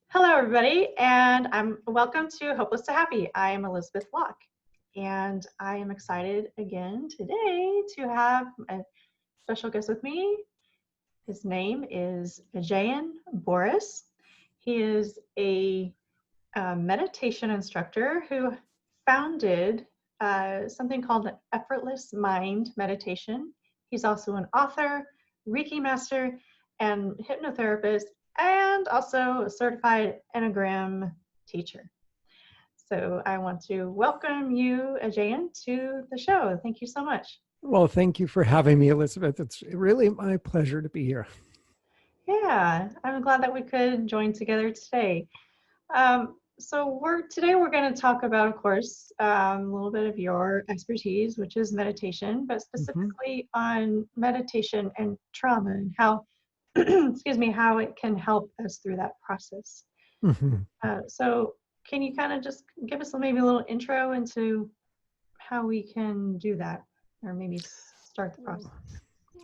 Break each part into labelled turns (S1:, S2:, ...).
S1: Hello, everybody, and welcome to Hopeless to Happy. I am Elizabeth Locke, and I am excited again today to have a special guest with me. His name is Ajayan Borys. He is a meditation instructor who founded something called an Effortless Mind Meditation. He's also an author, Reiki master, and hypnotherapist, and also a certified Enneagram teacher. So I want to welcome you, Ajayan, to the show. Thank you so much.
S2: Well, thank you for having me, Elizabeth. It's really my pleasure to be here.
S1: Yeah, I'm glad that we could join together today. So today we're going to talk about, of course, a little bit of your expertise, which is meditation, but
S2: hmm
S1: specifically on meditation and trauma and how, excuse me, how it can help us through that process.
S2: hmm
S1: So can you kind of just give us maybe a little intro into how we can do that, or maybe start the process?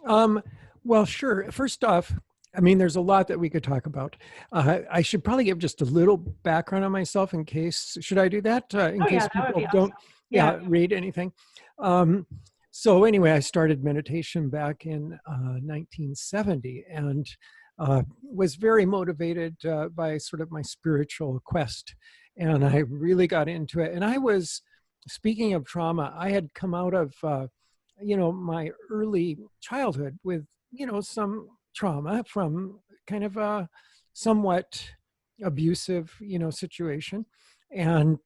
S2: Um, well, sure. First off, I mean, there's a lot that we could talk about. I should probably give just a little background on myself in case, should I do that? In
S1: Oh yeah,
S2: case
S1: that would
S2: people
S1: be awesome.
S2: don't,
S1: Yeah.
S2: read anything. Um, so anyway, I started meditation back in 1970 and was very motivated by sort of my spiritual quest. And I really got into it. And I was, speaking of trauma, I had come out of my early childhood with, some trauma from kind of a somewhat abusive, situation and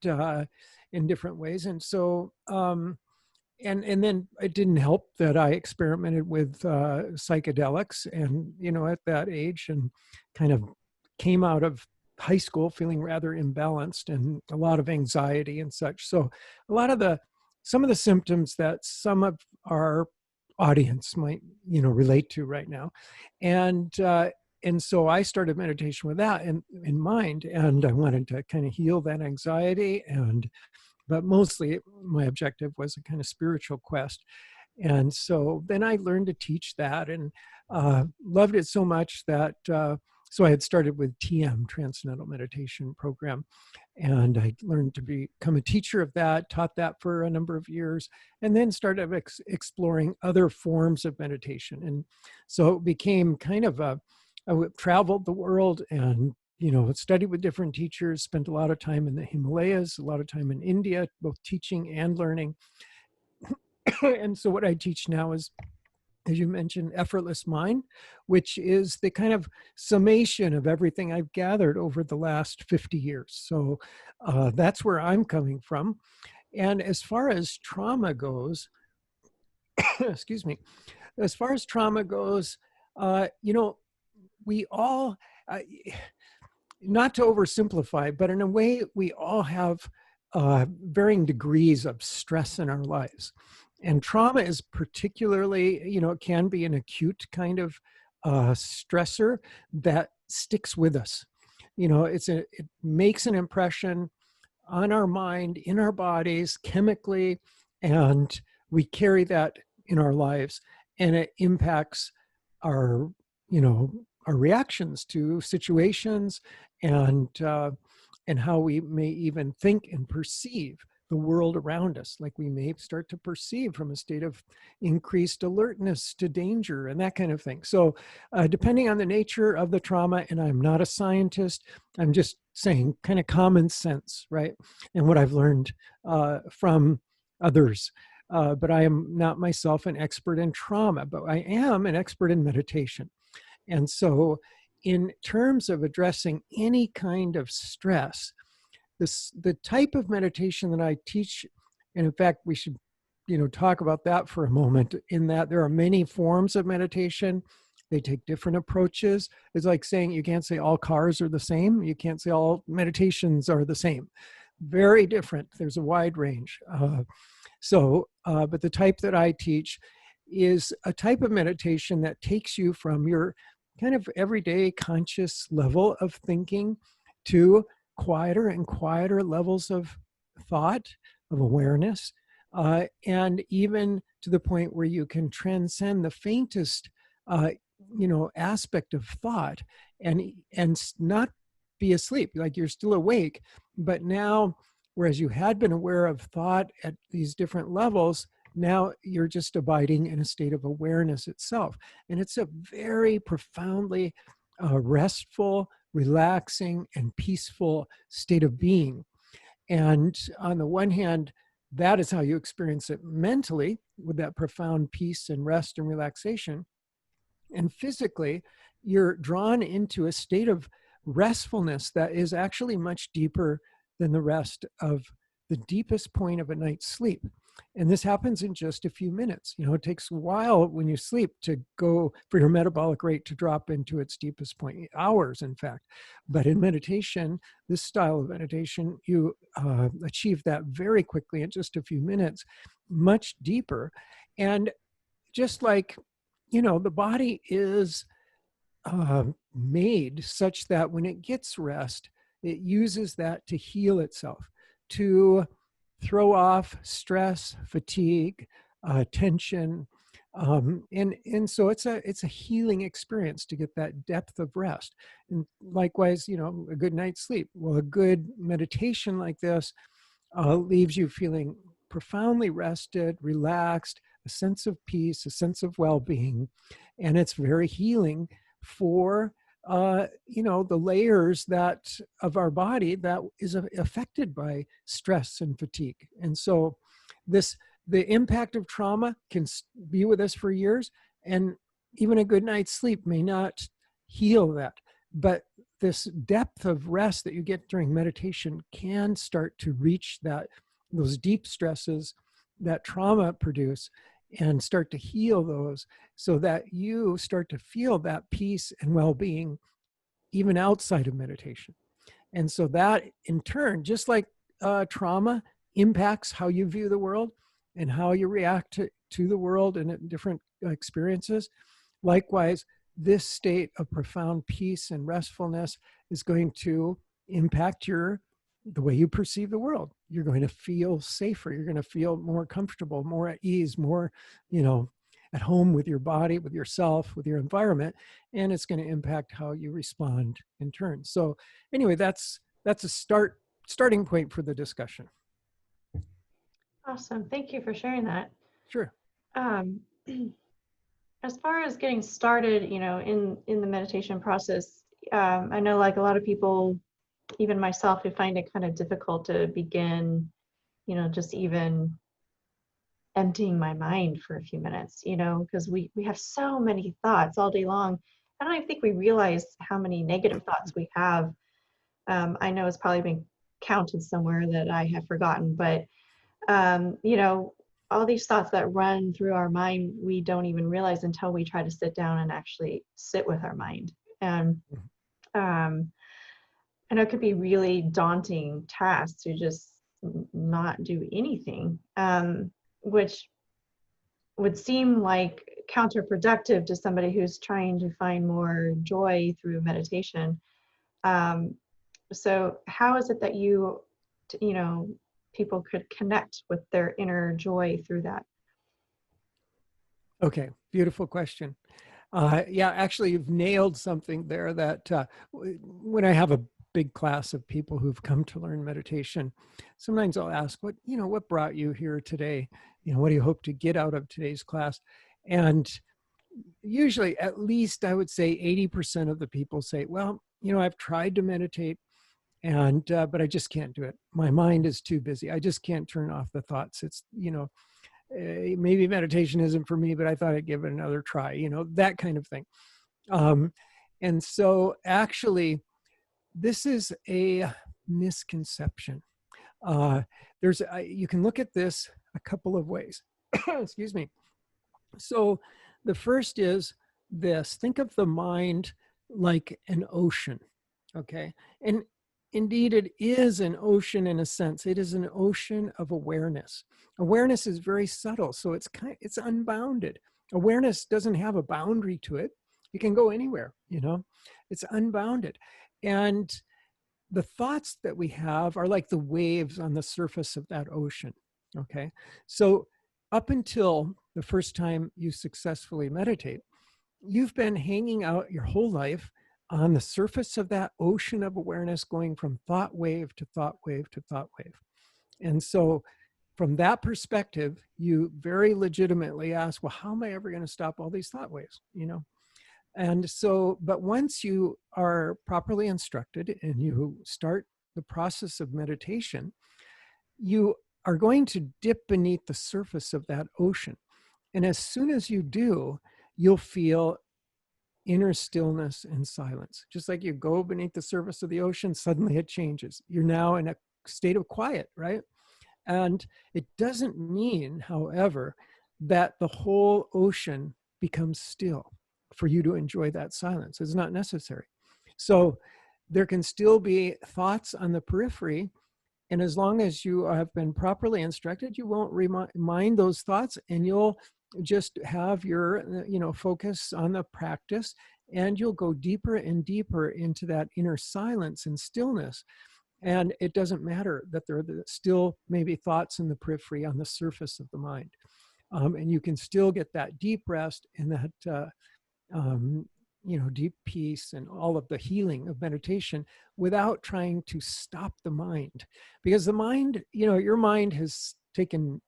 S2: in different ways. And so, and then it didn't help that I experimented with psychedelics and, at that age and kind of came out of high school feeling rather imbalanced and a lot of anxiety and such. So a lot of some of the symptoms that some of our audience might, relate to right now. And so I started meditation with that in mind, and I wanted to kind of heal that anxiety but mostly my objective was a kind of spiritual quest. And so then I learned to teach that and loved it so much that so I had started with TM, Transcendental Meditation Program, and I learned to become a teacher of that, taught that for a number of years, and then started exploring other forms of meditation. And so it became kind of I traveled the world and studied with different teachers, spent a lot of time in the Himalayas, a lot of time in India, both teaching and learning. And so what I teach now is, as you mentioned, Effortless Mind, which is the kind of summation of everything I've gathered over the last 50 years. So that's where I'm coming from. And as far as trauma goes, excuse me, as far as trauma goes, we all, uh, not to oversimplify, but in a way, we all have varying degrees of stress in our lives. And trauma is particularly, it can be an acute kind of stressor that sticks with us. It makes an impression on our mind, in our bodies, chemically, and we carry that in our lives, and it impacts our, our reactions to situations and and how we may even think and perceive the world around us. Like we may start to perceive from a state of increased alertness to danger and that kind of thing. So depending on the nature of the trauma, and I'm not a scientist, I'm just saying kind of common sense, right? And what I've learned from others. But I am not myself an expert in trauma, but I am an expert in meditation. And so in terms of addressing any kind of stress, the type of meditation that I teach, and in fact, we should, talk about that for a moment, in that there are many forms of meditation. They take different approaches. It's like saying you can't say all cars are the same. You can't say all meditations are the same. Very different. There's a wide range. But the type that I teach is a type of meditation that takes you from your kind of everyday conscious level of thinking to quieter and quieter levels of thought, of awareness, and even to the point where you can transcend the faintest, aspect of thought, and not be asleep, like you're still awake. But now, whereas you had been aware of thought at these different levels, now you're just abiding in a state of awareness itself. And it's a very profoundly restful, relaxing, and peaceful state of being. And on the one hand, that is how you experience it mentally, with that profound peace and rest and relaxation. And physically, you're drawn into a state of restfulness that is actually much deeper than the rest of the deepest point of a night's sleep. And this happens in just a few minutes. It takes a while when you sleep to go for your metabolic rate to drop into its deepest point, hours, in fact. But in meditation, this style of meditation, you achieve that very quickly in just a few minutes, much deeper. And just like, the body is made such that when it gets rest, it uses that to heal itself, to throw off stress, fatigue, tension, and so it's a healing experience to get that depth of rest. And likewise, a good night's sleep. Well, a good meditation like this leaves you feeling profoundly rested, relaxed, a sense of peace, a sense of well-being, and it's very healing for the layers that of our body that is affected by stress and fatigue. And so the impact of trauma can be with us for years, and even a good night's sleep may not heal that. But this depth of rest that you get during meditation can start to reach those deep stresses that trauma produce and start to heal those, so that you start to feel that peace and well-being even outside of meditation. And so that in turn, just like trauma impacts how you view the world and how you react to the world and different experiences, likewise, this state of profound peace and restfulness is going to impact the way you perceive the world. You're going to feel safer. You're going to feel more comfortable, more at ease, more, at home with your body, with yourself, with your environment, and it's going to impact how you respond in turn. So anyway, that's a starting point for the discussion.
S1: Awesome. Thank you for sharing that.
S2: Sure.
S1: As far as getting started, in the meditation process, I know like a lot of people, even myself, who find it kind of difficult to begin, just even emptying my mind for a few minutes, because we have so many thoughts all day long. I don't even think we realize how many negative thoughts we have. I know it's probably been counted somewhere that I have forgotten, but all these thoughts that run through our mind, we don't even realize until we try to sit down and actually sit with our mind. And I know it could be really daunting task to just not do anything, which would seem like counterproductive to somebody who's trying to find more joy through meditation. So how is it that people could connect with their inner joy through that?
S2: Okay, beautiful question. Yeah, actually, you've nailed something there that when I have a big class of people who've come to learn meditation, sometimes I'll ask, what brought you here today? What do you hope to get out of today's class? And usually, at least I would say 80% of the people say, well, I've tried to meditate, and but I just can't do it. My mind is too busy. I just can't turn off the thoughts. It's, maybe meditation isn't for me, but I thought I'd give it another try, that kind of thing. And so actually, this is a misconception. You can look at this a couple of ways. Excuse me. So the first is this: think of the mind like an ocean, okay? And indeed, it is an ocean in a sense. It is an ocean of awareness. Awareness is very subtle, so it's unbounded. Awareness doesn't have a boundary to it. You can go anywhere, It's unbounded. And the thoughts that we have are like the waves on the surface of that ocean, okay? So up until the first time you successfully meditate, you've been hanging out your whole life on the surface of that ocean of awareness, going from thought wave to thought wave to thought wave. And so from that perspective, you very legitimately ask, well, how am I ever going to stop all these thought waves? And so, but once you are properly instructed and you start the process of meditation, you are going to dip beneath the surface of that ocean. And as soon as you do, you'll feel inner stillness and silence. Just like you go beneath the surface of the ocean, suddenly it changes. You're now in a state of quiet, right? And it doesn't mean, however, that the whole ocean becomes still for you to enjoy that silence. It's not necessary. So there can still be thoughts on the periphery. And as long as you have been properly instructed, you won't mind those thoughts, and you'll just have your, focus on the practice, and you'll go deeper and deeper into that inner silence and stillness. And it doesn't matter that there are still maybe thoughts in the periphery on the surface of the mind. And you can still get that deep rest and that, deep peace and all of the healing of meditation without trying to stop the mind. Because the mind, your mind has taken,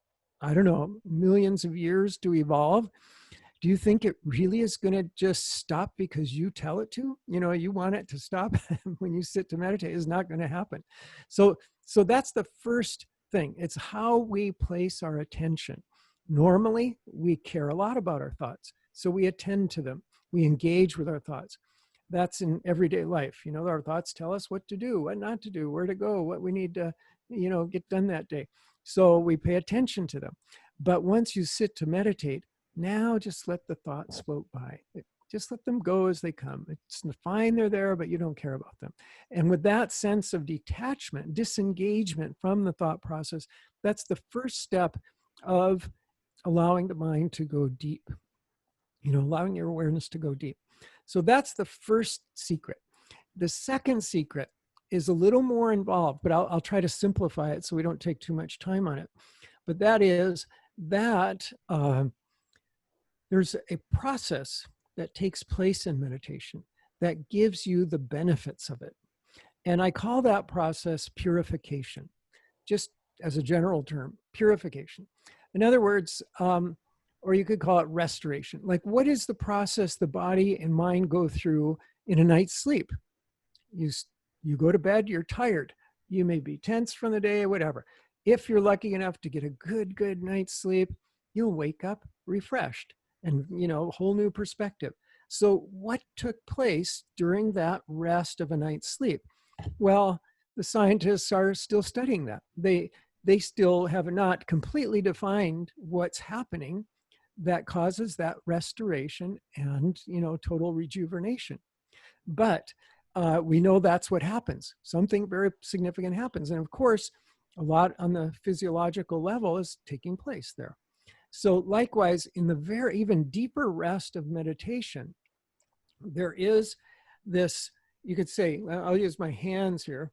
S2: I don't know, millions of years to evolve. Do you think it really is going to just stop because you tell it to? You want it to stop when you sit to meditate. It's not going to happen. So that's the first thing. It's how we place our attention. Normally, we care a lot about our thoughts, so we attend to them. We engage with our thoughts. That's in everyday life. Our thoughts tell us what to do, what not to do, where to go, what we need to, get done that day. So we pay attention to them. But once you sit to meditate, now just let the thoughts float by. Just let them go as they come. It's fine, they're there, but you don't care about them. And with that sense of detachment, disengagement from the thought process, that's the first step of allowing the mind to go deep, allowing your awareness to go deep. So that's the first secret. The second secret is a little more involved, but I'll try to simplify it so we don't take too much time on it. But that is that there's a process that takes place in meditation that gives you the benefits of it. And I call that process purification, just as a general term, purification. In other words, or you could call it restoration. Like, what is the process the body and mind go through in a night's sleep? You go to bed, you're tired. You may be tense from the day, whatever. If you're lucky enough to get a good night's sleep, you'll wake up refreshed and, a whole new perspective. So what took place during that rest of a night's sleep? Well, the scientists are still studying that. They still have not completely defined what's happening that causes that restoration and, total rejuvenation. But we know that's what happens. Something very significant happens. And of course, a lot on the physiological level is taking place there. So likewise, in the very even deeper rest of meditation, there is this, you could say, I'll use my hands here.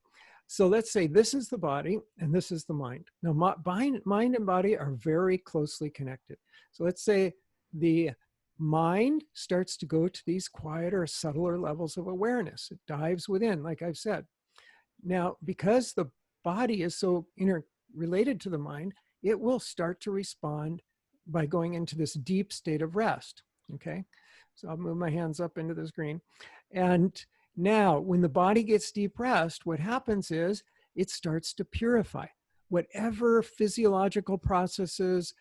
S2: So let's say this is the body and this is the mind. Now, mind and body are very closely connected. So let's say the mind starts to go to these quieter, subtler levels of awareness. It dives within, like I've said. Now, because the body is so interrelated to the mind, it will start to respond by going into this deep state of rest. Okay, so I'll move my hands up into this green. And now, when the body gets deep rest, what happens is it starts to purify. Whatever physiological processes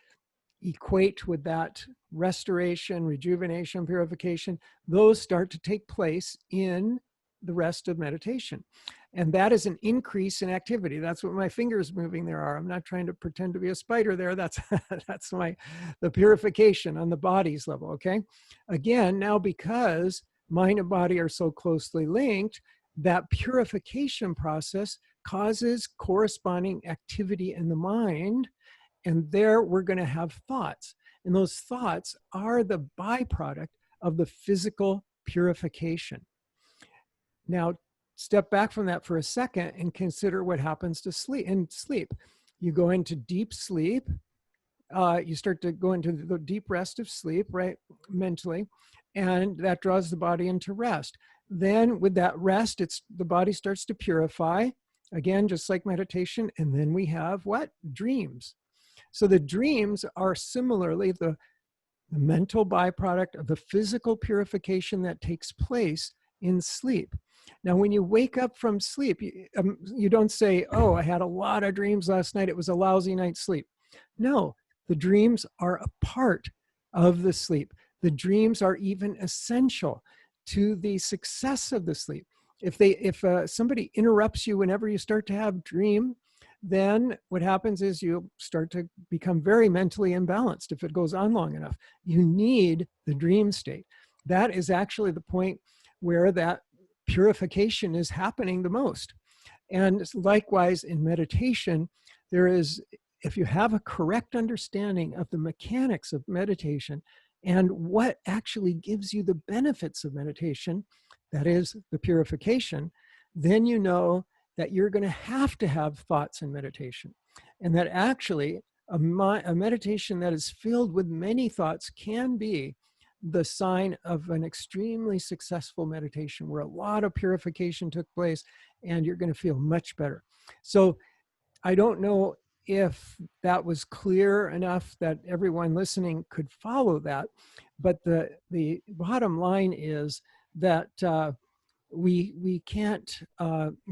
S2: equate with that restoration, rejuvenation, purification, those start to take place in the rest of meditation. And that is an increase in activity. That's what my fingers moving there are. I'm not trying to pretend to be a spider there. That's the purification on the body's level, okay? Again, now because mind and body are so closely linked, that purification process causes corresponding activity in the mind. And there we're going to have thoughts. And those thoughts are the byproduct of the physical purification. Now, step back from that for a second and consider what happens to sleep. You go into deep sleep. You start to go into the deep rest of sleep, right, mentally, and that draws the body into rest. then with that rest, the body starts to purify, again, just like meditation. And then we have what? Dreams. So the dreams are similarly the mental byproduct of the physical purification that takes place in sleep. Now, when you wake up from sleep, you don't say, oh, I had a lot of dreams last night. It was a lousy night's sleep. No, the dreams are a part of the sleep. The dreams are even essential to the success of the sleep. If somebody interrupts you whenever you start to have dream, then what happens is you start to become very mentally imbalanced if it goes on long enough. You need the dream state. That is actually the point where that purification is happening the most. And likewise in meditation, if you have a correct understanding of the mechanics of meditation and what actually gives you the benefits of meditation, that is the purification, then you know that you're going to have thoughts in meditation. And that actually a meditation that is filled with many thoughts can be the sign of an extremely successful meditation where a lot of purification took place and you're going to feel much better. So I don't know if that was clear enough that everyone listening could follow that, but the bottom line is that we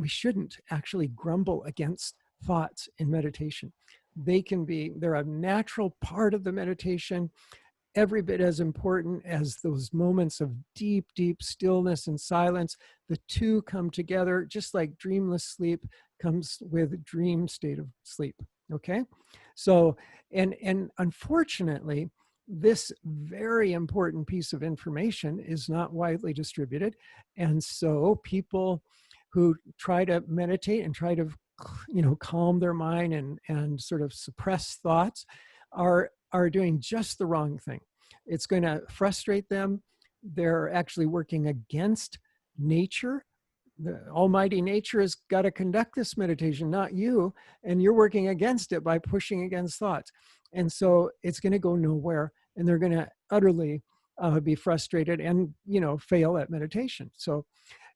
S2: shouldn't actually grumble against thoughts in meditation. They're a natural part of the meditation, every bit as important as those moments of deep, deep stillness and silence. The two come together, just like dreamless sleep comes with dream state of sleep. Okay? So, and unfortunately, this very important piece of information is not widely distributed. And so people who try to meditate and try to, calm their mind and sort of suppress thoughts are doing just the wrong thing. It's going to frustrate them. They're actually working against nature. The almighty nature has got to conduct this meditation, not you. And you're working against it by pushing against thoughts. And so it's going to go nowhere. And they're going to utterly be frustrated and, fail at meditation. So,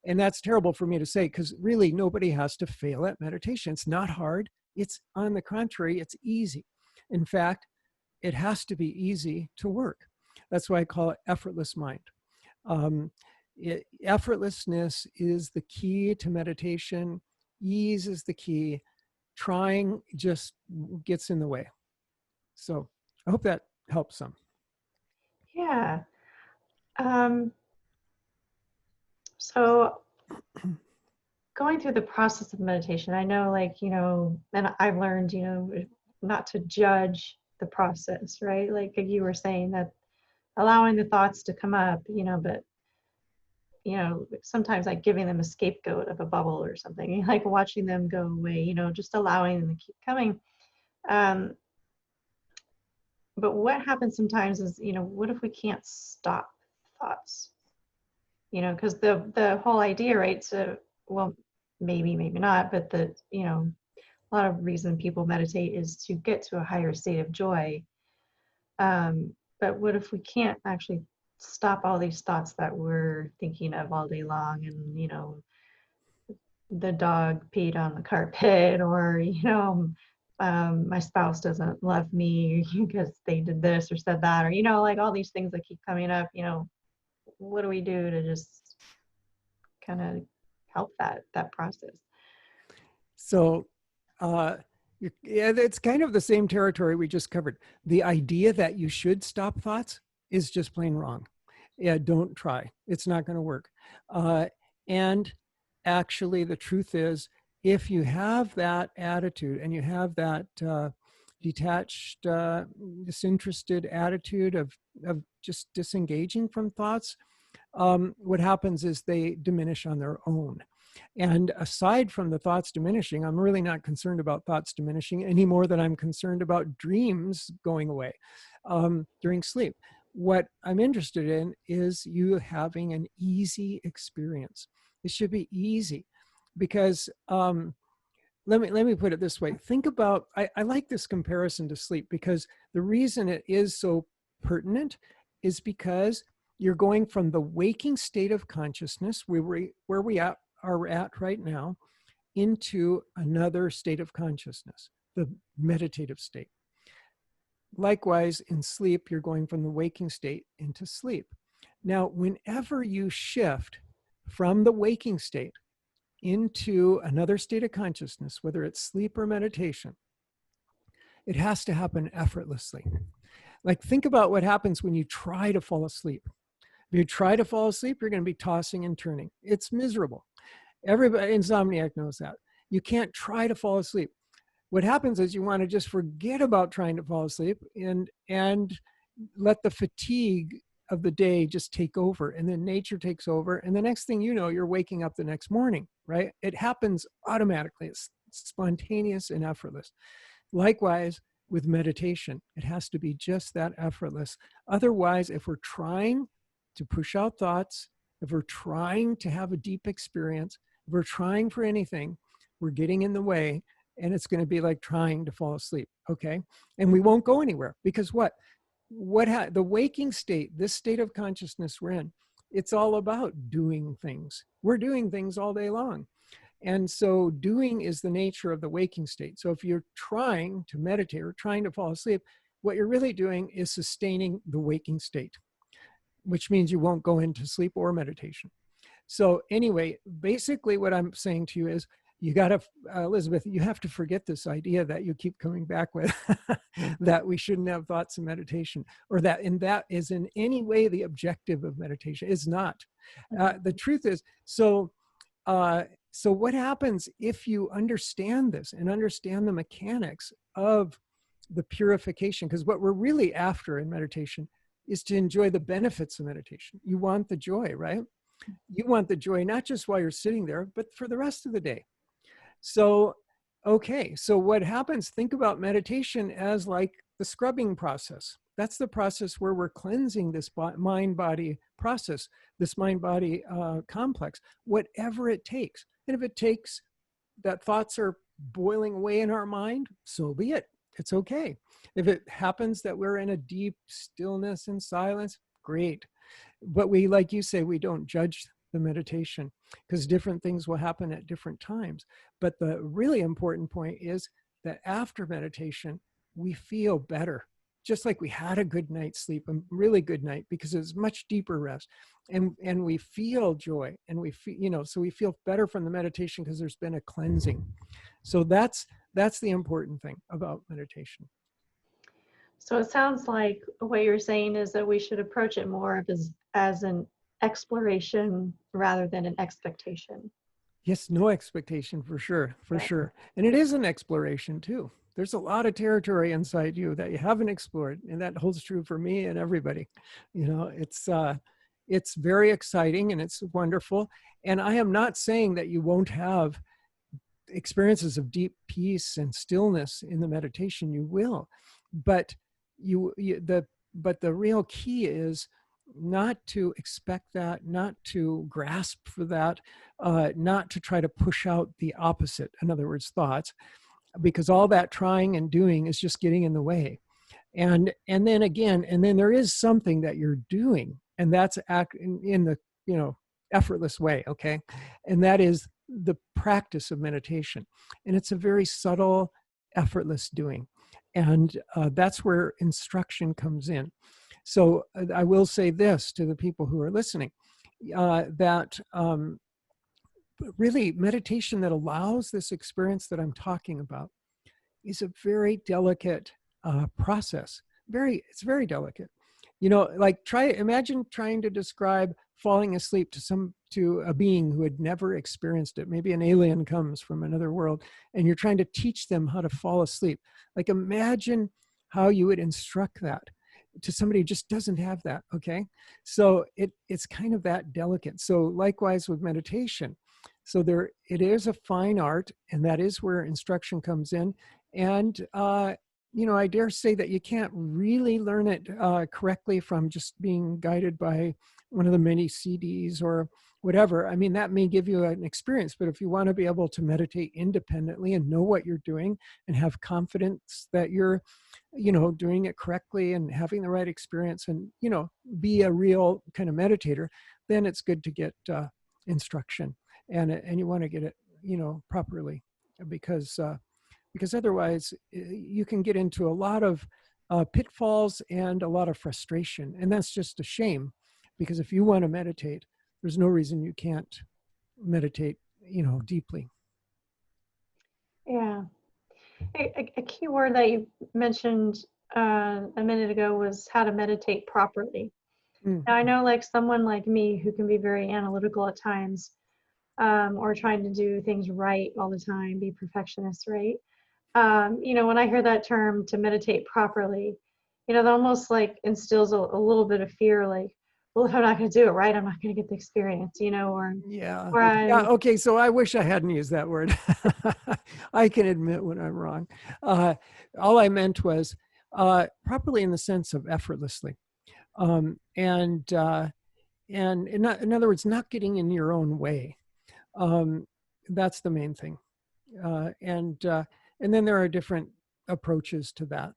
S2: and that's terrible for me to say, because really nobody has to fail at meditation. It's not hard. It's, on the contrary, it's easy. In fact, it has to be easy to work. That's why I call it effortless mind. Effortlessness is the key to meditation. Ease is the key. Trying just gets in the way. So I hope that helps some.
S1: Yeah. So going through the process of meditation, I know, and I've learned, not to judge the process, right? Like you were saying, that allowing the thoughts to come up, but sometimes like giving them a scapegoat of a bubble or something, like watching them go away, just allowing them to keep coming. But what happens sometimes is, what if we can't stop thoughts? Because the whole idea, right? So, well, maybe not, but a lot of reason people meditate is to get to a higher state of joy. But what if we can't actually stop all these thoughts that we're thinking of all day long, and the dog peed on the carpet, or my spouse doesn't love me because they did this or said that, or like all these things that keep coming up. What do we do to just kind of help that process?
S2: So yeah, it's kind of the same territory we just covered. The idea that you should stop thoughts is just plain wrong. Yeah, don't try. It's not going to work. And actually, the truth is, if you have that attitude and you have that detached, disinterested attitude of just disengaging from thoughts, what happens is they diminish on their own. And aside from the thoughts diminishing, I'm really not concerned about thoughts diminishing any more than I'm concerned about dreams going away during sleep. What I'm interested in is you having an easy experience. It should be easy because let me put it this way. Think about, I like this comparison to sleep because the reason it is so pertinent is because you're going from the waking state of consciousness, where we are at right now, into another state of consciousness, the meditative state. Likewise, in sleep, you're going from the waking state into sleep. Now, whenever you shift from the waking state into another state of consciousness, whether it's sleep or meditation, it has to happen effortlessly. Like, think about what happens when you try to fall asleep. If you try to fall asleep, you're going to be tossing and turning. It's miserable. Everybody, insomniac knows that. You can't try to fall asleep. What happens is you want to just forget about trying to fall asleep and let the fatigue of the day just take over, and then nature takes over, and the next thing you know, you're waking up the next morning, right? It happens automatically. It's spontaneous and effortless. Likewise, with meditation, it has to be just that effortless. Otherwise, if we're trying to push out thoughts, if we're trying to have a deep experience, if we're trying for anything, we're getting in the way, and it's going to be like trying to fall asleep, okay? And we won't go anywhere, because the waking state, this state of consciousness we're in, it's all about doing things. We're doing things all day long. And so doing is the nature of the waking state. So if you're trying to meditate or trying to fall asleep, what you're really doing is sustaining the waking state, which means you won't go into sleep or meditation. So anyway, basically what I'm saying to you is, you got to, Elizabeth, you have to forget this idea that you keep coming back with, that we shouldn't have thoughts in meditation, or that, and that is in any way the objective of meditation. It's not. The truth is, so what happens if you understand this and understand the mechanics of the purification? Because what we're really after in meditation is to enjoy the benefits of meditation. You want the joy, right? You want the joy, not just while you're sitting there, but for the rest of the day. So, okay, so what happens, think about meditation as like the scrubbing process. That's the process where we're cleansing this mind-body process, this mind-body complex, whatever it takes. And if it takes that thoughts are boiling away in our mind, so be it. It's okay. If it happens that we're in a deep stillness and silence, great. But we, like you say, we don't judge the meditation, because different things will happen at different times. But the really important point is that after meditation, we feel better, just like we had a good night's sleep, a really good night, because it was much deeper rest, and we feel joy, and we feel, so we feel better from the meditation because there's been a cleansing. So that's the important thing about meditation.
S1: So it sounds like what you're saying is that we should approach it more as an exploration rather than an expectation.
S2: Yes, no expectation, for sure, sure. And it is an exploration too. There's a lot of territory inside you that you haven't explored, and that holds true for me and everybody. It's very exciting and it's wonderful. And I am not saying that you won't have experiences of deep peace and stillness in the meditation. You will, but the real key is not to expect that, not to grasp for that, not to try to push out the opposite, in other words, thoughts, because all that trying and doing is just getting in the way. And then there is something that you're doing, and that's in the effortless way, okay? And that is the practice of meditation. And it's a very subtle, effortless doing. And that's where instruction comes in. So I will say this to the people who are listening, that really meditation that allows this experience that I'm talking about is a very delicate process. It's very delicate. Like imagine trying to describe falling asleep to a being who had never experienced it. Maybe an alien comes from another world and you're trying to teach them how to fall asleep. Like, imagine how you would instruct that to somebody who just doesn't have that, okay? So it's kind of that delicate. So likewise with meditation. So it is a fine art, and that is where instruction comes in. And I dare say that you can't really learn it correctly from just being guided by one of the many CDs or whatever. I mean, that may give you an experience, but if you want to be able to meditate independently and know what you're doing and have confidence that you're, doing it correctly and having the right experience and, be a real kind of meditator, then it's good to get instruction, and you want to get it, properly, because otherwise you can get into a lot of pitfalls and a lot of frustration. And that's just a shame, because if you want to meditate, there's no reason you can't meditate, deeply.
S1: Yeah. A key word that you mentioned a minute ago was how to meditate properly.
S2: Mm.
S1: Now, I know, like someone like me who can be very analytical at times, or trying to do things right all the time, be perfectionist, right? When I hear that term, to meditate properly, that almost like instills a little bit of fear, like, well, if I'm not going to do it right, I'm not going to get the experience, or
S2: Yeah.
S1: whereas,
S2: Yeah. Okay. So I wish I hadn't used that word. I can admit when I'm wrong. All I meant was properly in the sense of effortlessly. And in other words, not getting in your own way. That's the main thing. And then there are different approaches to that.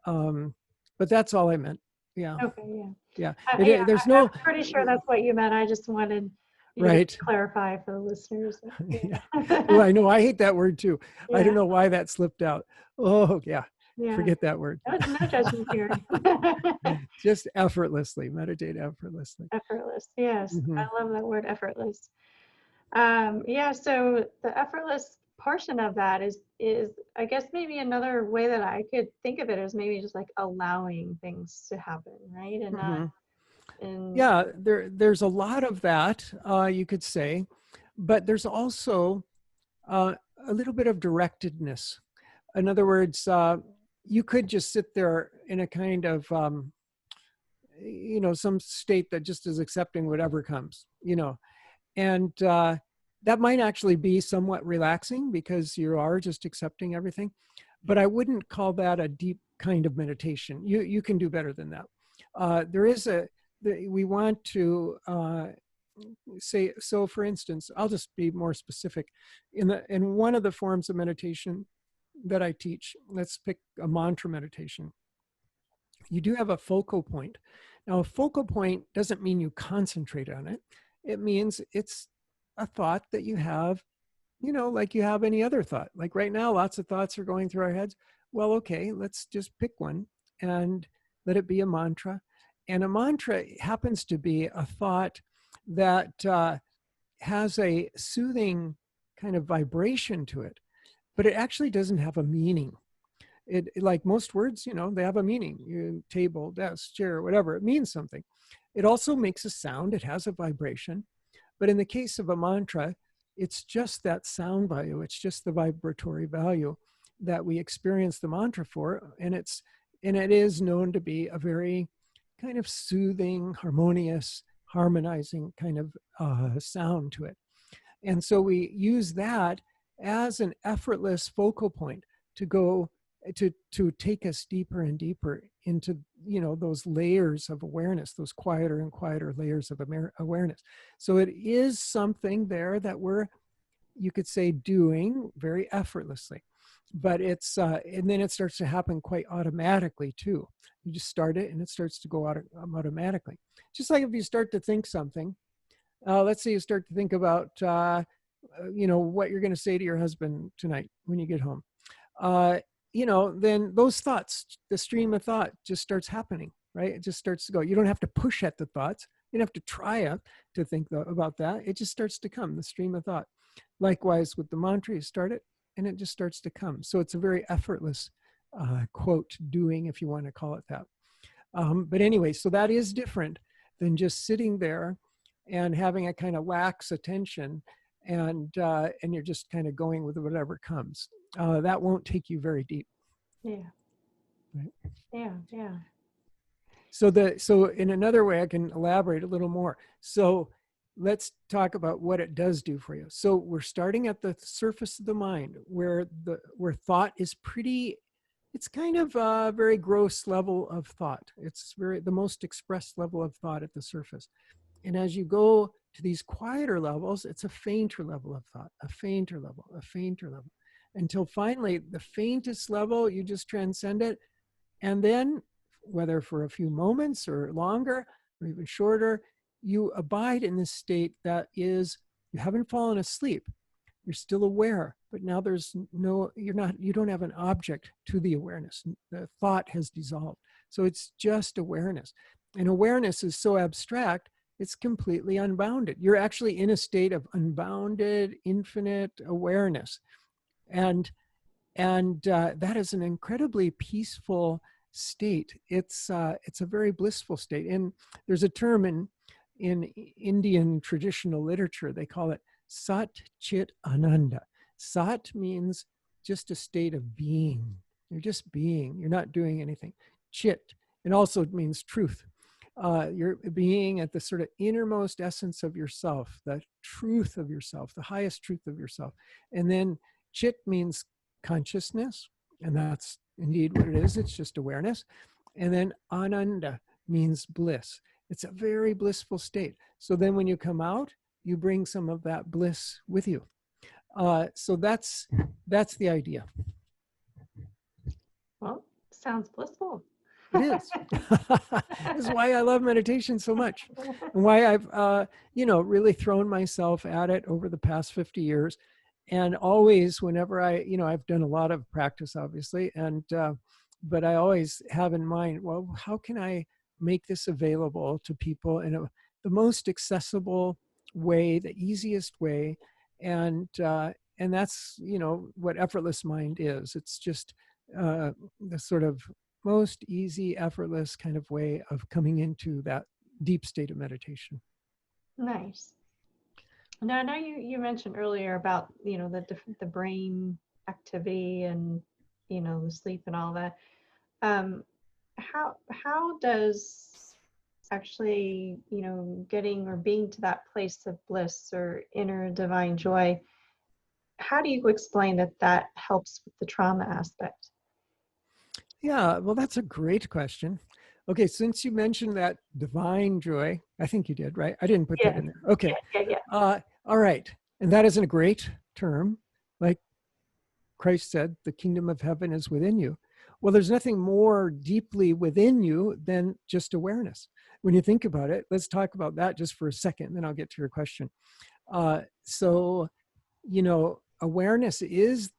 S2: But that's all I meant. Yeah.
S1: okay, yeah.
S2: Yeah.
S1: Yeah,
S2: There's
S1: I'm
S2: no,
S1: pretty sure that's what you meant. I just wanted you to
S2: right.
S1: clarify for the listeners.
S2: Yeah. Well, I know I hate that word too. I
S1: Yeah,
S2: don't know why that slipped out. Oh, yeah.
S1: yeah.
S2: Forget that word.
S1: No judgment here.
S2: Just effortlessly, meditate effortlessly.
S1: Effortless. Yes,
S2: Hmm.
S1: I love that word, effortless. Yeah, so the effortless portion of that is I guess maybe another way that I could think of it is maybe just like allowing things to happen, right? And not
S2: Hmm.
S1: in
S2: Yeah, there's a lot of that, you could say, but there's also uh, a little bit of directedness. In other words, you could just sit there in a kind of some state that just is accepting whatever comes, and that might actually be somewhat relaxing because you are just accepting everything. But I wouldn't call that a deep kind of meditation. You can do better than that. There is we want to say, so for instance, I'll just be more specific. In one of the forms of meditation that I teach, let's pick a mantra meditation. You do have a focal point. Now, a focal point doesn't mean you concentrate on it. It means it's a thought that you have, like you have any other thought. Like right now, lots of thoughts are going through our heads. Well, okay, let's just pick one and let it be a mantra. And a mantra happens to be a thought that has a soothing kind of vibration to it, but it actually doesn't have a meaning. It, like most words, they have a meaning. Table, desk, chair, whatever, it means something. It also makes a sound. It has a vibration. But in the case of a mantra, it's just that sound value. It's just the vibratory value that we experience the mantra for. And it is known to be a very kind of soothing, harmonious, harmonizing kind of sound to it. And so we use that as an effortless focal point to go to take us deeper and deeper into those layers of awareness, those quieter and quieter layers of awareness. So it is something there that you could say, doing very effortlessly, but it's and then it starts to happen quite automatically too. You just start it and it starts to go out automatically. Just like if you start to think something, let's say you start to think about what you're going to say to your husband tonight when you get home. Then those thoughts, the stream of thought just starts happening, right? It just starts to go. You don't have to push at the thoughts. You don't have to try to think about that. It just starts to come, the stream of thought. Likewise with the mantra, you start it and it just starts to come. So it's a very effortless quote doing, if you want to call it that. But anyway, so that is different than just sitting there and having a kind of lax attention and you're just kind of going with whatever comes. That won't take you very deep.
S1: yeah.
S2: Right?
S1: Yeah.
S2: So in another way, I can elaborate a little more. So let's talk about what it does do for you. So we're starting at the surface of the mind where thought is it's kind of a very gross level of thought. It's the most expressed level of thought at the surface. And as you go to these quieter levels, it's a fainter level of thought, a fainter level, a fainter level, until finally the faintest level, you just transcend it. And then, whether for a few moments or longer or even shorter, you abide in this state that is, you haven't fallen asleep. You're still aware, but now there's no, you don't have an object to the awareness. The thought has dissolved. So it's just awareness. And awareness is so abstract, it's completely unbounded. You're actually in a state of unbounded, infinite awareness. And that is an incredibly peaceful state. It's a very blissful state. And there's a term in Indian traditional literature, they call it Sat Chit Ananda. Sat means just a state of being. You're just being. You're not doing anything. Chit, it also means truth. You're being at the sort of innermost essence of yourself, the truth of yourself, the highest truth of yourself. And then Chit means consciousness, and that's indeed what it is. It's just awareness. And then Ananda means bliss. It's a very blissful state. So then when you come out, you bring some of that bliss with you. So that's the idea.
S1: Well, sounds blissful.
S2: It is. This is why I love meditation so much, and why I've really thrown myself at it over the past 50 years. And always, whenever I've done a lot of practice, obviously, and but I always have in mind, well, how can I make this available to people in the most accessible way, the easiest way, and that's what effortless mind is. It's just the sort of most easy, effortless kind of way of coming into that deep state of meditation.
S1: Nice. Now, I know you mentioned earlier about, the brain activity and, the sleep and all that. How does actually, getting or being to that place of bliss or inner divine joy, how do you explain that helps with the trauma aspect?
S2: Yeah, well, that's a great question. Okay, since you mentioned that divine joy, I think you did, right? I didn't put that in there. Okay.
S1: Yeah.
S2: All right. And that isn't a great term. Like Christ said, the kingdom of heaven is within you. Well, there's nothing more deeply within you than just awareness. When you think about it, let's talk about that just for a second, then I'll get to your question. Awareness is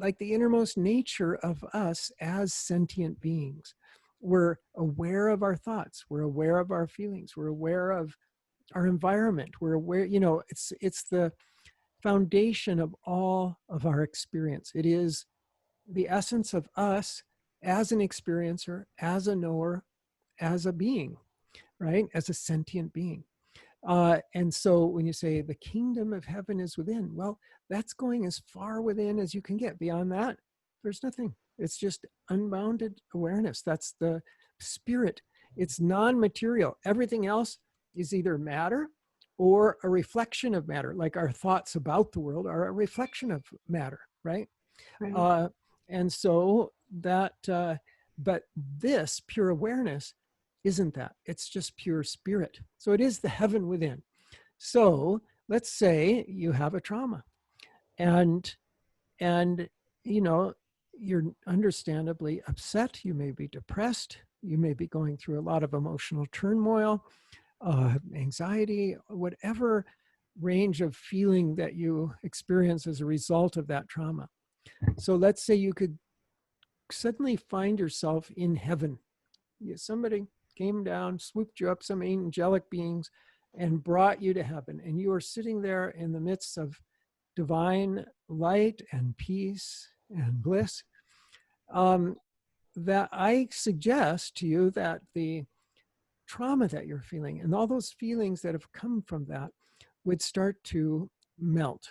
S2: like the innermost nature of us as sentient beings. We're aware of our thoughts. We're aware of our feelings. We're aware of our environment. We're aware, it's the foundation of all of our experience. It is the essence of us as an experiencer, as a knower, as a being, right? As a sentient being. And so when you say the kingdom of heaven is within, well, that's going as far within as you can get. Beyond that, there's nothing. It's just unbounded awareness. That's the spirit. It's non-material. Everything else is either matter or a reflection of matter. Like our thoughts about the world are a reflection of matter, right?
S1: Right.
S2: And so that, but this pure awareness isn't that. It's just pure spirit. So it is the heaven within. So let's say you have a trauma and you're understandably upset. You may be depressed. You may be going through a lot of emotional turmoil, anxiety, whatever range of feeling that you experience as a result of that trauma. So let's say you could suddenly find yourself in heaven. Somebody came down, swooped you up, some angelic beings, and brought you to heaven. And you are sitting there in the midst of divine light and peace and bliss. That I suggest to you that the trauma that you're feeling and all those feelings that have come from that would start to melt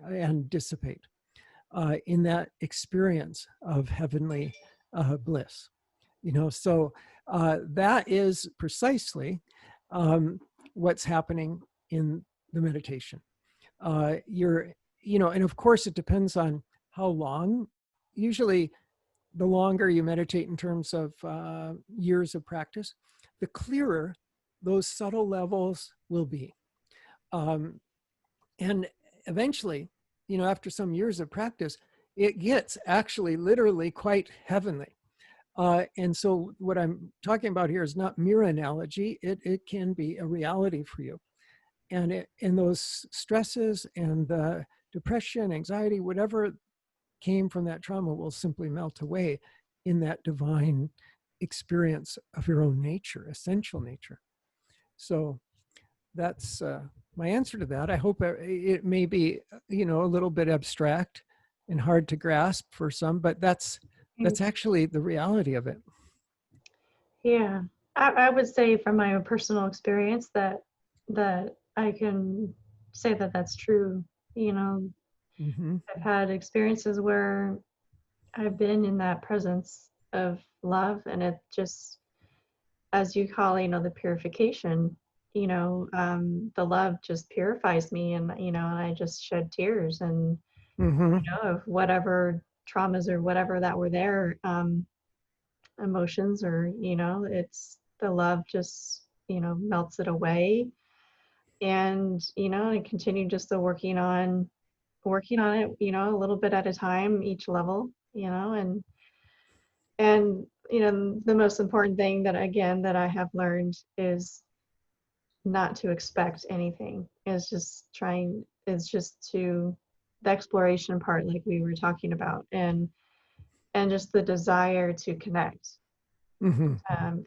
S2: and dissipate in that experience of heavenly bliss. So that is precisely what's happening in the meditation. And of course it depends on how long. Usually the longer you meditate in terms of years of practice, the clearer those subtle levels will be. Um, and eventually, after some years of practice, it gets actually literally quite heavenly. And so what I'm talking about here is not mere analogy. It can be a reality for you. And those stresses and the depression, anxiety, whatever came from that trauma will simply melt away in that divine experience of your own nature, essential nature. So that's my answer to that. I hope it may be, a little bit abstract and hard to grasp for some, but that's actually the reality of it.
S1: Yeah, I would say from my own personal experience that I can say that that's true. You know,
S2: Mm-hmm.
S1: I've had experiences where I've been in that presence of love, and it just, as you call, the purification. The love just purifies me, and I just shed tears, and
S2: Mm-hmm.
S1: of whatever traumas or whatever that were there. Emotions, or it's the love just melts it away, and I continue just the working on it, a little bit at a time, each level, and the most important thing that, again, that I have learned is not to expect anything. Is just to the exploration part, like we were talking about, and just the desire to connect,
S2: Mm-hmm.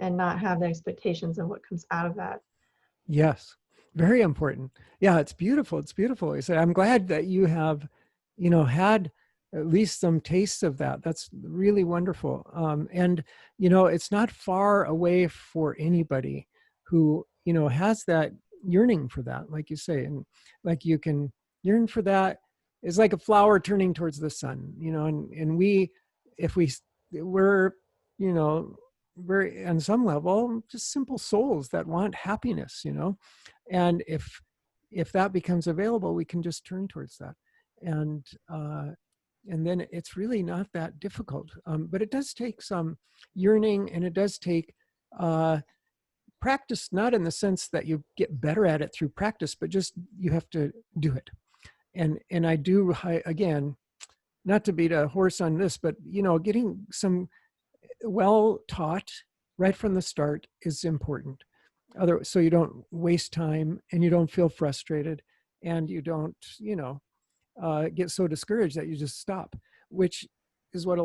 S1: and not have the expectations of what comes out of that.
S2: Yes, very important. Yeah, it's beautiful. It's beautiful. I said, I'm glad that you have, had at least some tastes of that. That's really wonderful. And it's not far away for anybody who has that yearning for that, like you say, and like you can yearn for that. It's like a flower turning towards the sun, and we, if we're, you know very on some level just simple souls that want happiness, and if that becomes available, we can just turn towards that, and uh and then it's really not that difficult, but it does take some yearning, and it does take uh practice, not in the sense that you get better at it through practice, but just you have to do it. And again, not to beat a horse on this, but getting some well taught right from the start is important. So you don't waste time, and you don't feel frustrated, and you don't, get so discouraged that you just stop, which is what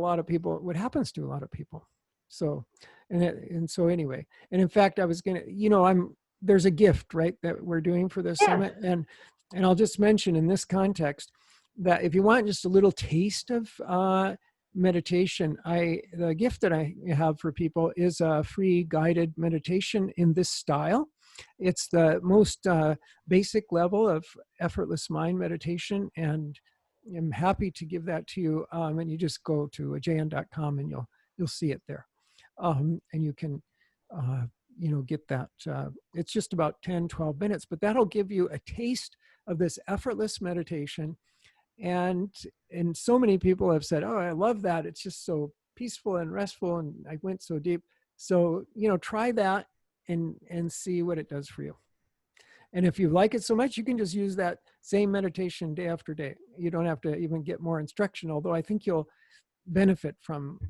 S2: happens to a lot of people. So, and so anyway, and in fact, I was gonna, there's a gift, right, that we're doing for this
S1: Yeah.
S2: summit, and I'll just mention in this context that if you want just a little taste of meditation, the gift that I have for people is a free guided meditation in this style. It's the most basic level of effortless mind meditation, and I'm happy to give that to you. And you just go to ajayan.com, and you'll see it there, and you can uh, get that. It's just about 10-12 minutes, but that'll give you a taste of this effortless meditation. And so many people have said, oh, I love that, it's just so peaceful and restful, and I went so deep. So try that and see what it does for you. And if you like it so much, you can just use that same meditation day after day. You don't have to even get more instruction, although I think you'll benefit from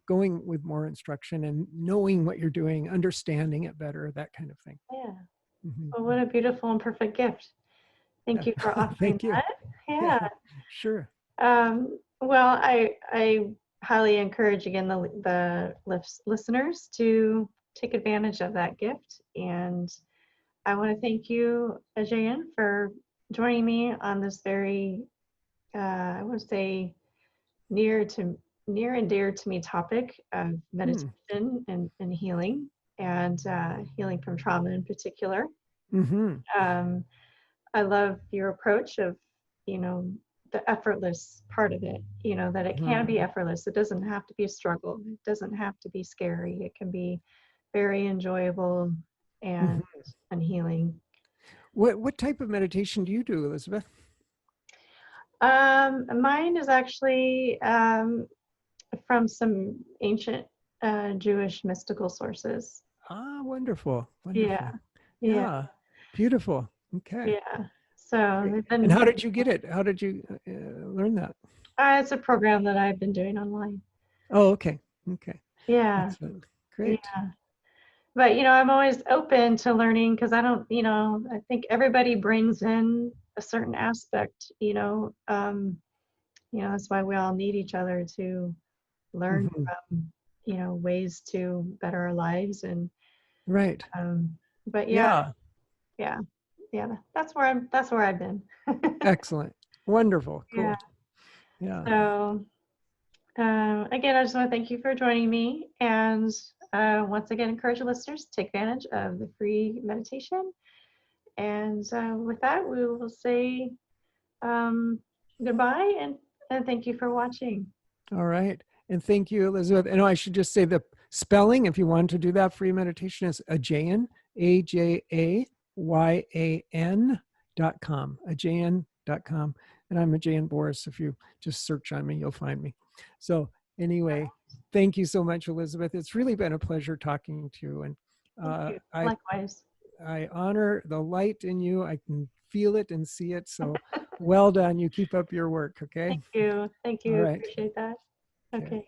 S2: going with more instruction and knowing what you're doing, understanding it better, that kind of thing.
S1: Yeah.
S2: Mm-hmm.
S1: Well, what a beautiful and perfect gift. Thank
S2: Yeah.
S1: you for offering
S2: Thank you.
S1: that.
S2: Yeah,
S1: Yeah.
S2: sure.
S1: Well, I highly encourage, again, the listeners to take advantage of that gift, and I want to thank you, Ajayan, for joining me on this very, I would say, near to near and dear to me topic of
S2: Hmm.
S1: meditation and healing, and healing from trauma in particular.
S2: Mm-hmm.
S1: Um, I love your approach of, you know, the effortless part of it, that it
S2: Mm-hmm.
S1: can be effortless. It doesn't have to be a struggle. It doesn't have to be scary. It can be very enjoyable and
S2: Mm-hmm.
S1: healing.
S2: What type of meditation do you do, Elizabeth?
S1: Mine is actually from some ancient Jewish mystical sources.
S2: Ah, wonderful,
S1: Yeah,
S2: wonderful.
S1: yeah,
S2: Yeah, beautiful. Okay.
S1: Yeah. So
S2: Great.
S1: they've
S2: And
S1: been,
S2: how did you get it? How did you learn that?
S1: it's a program that I've been doing online.
S2: Oh, okay. Okay.
S1: Yeah.
S2: Excellent. Great.
S1: Yeah. But, I'm always open to learning because I don't, I think everybody brings in a certain aspect, that's why we all need each other to learn
S2: Hmm.
S1: from, ways to better our lives. And,
S2: Right.
S1: but yeah,
S2: Yeah.
S1: yeah, yeah, that's where I've been.
S2: Excellent. Wonderful.
S1: Yeah.
S2: Cool. Yeah.
S1: So, again, I just want to thank you for joining me. And once again, encourage your listeners to take advantage of the free meditation. And with that, we will say goodbye and thank you for watching.
S2: All right. And thank you, Elizabeth. And I should just say the spelling, if you want to do that free meditation, is Ajayan, AJAYAN.com, Ajayan.com. And I'm Ajayan Borys. If you just search on me, you'll find me. So anyway, thank you so much, Elizabeth. It's really been a pleasure talking to you. And
S1: Thank you.
S2: I
S1: Likewise.
S2: I honor the light in you. I can feel it and see it. So well done. You keep up your work. Okay.
S1: Thank you. Thank
S2: All
S1: you.
S2: right.
S1: Appreciate that.
S2: Okay.
S1: Okay.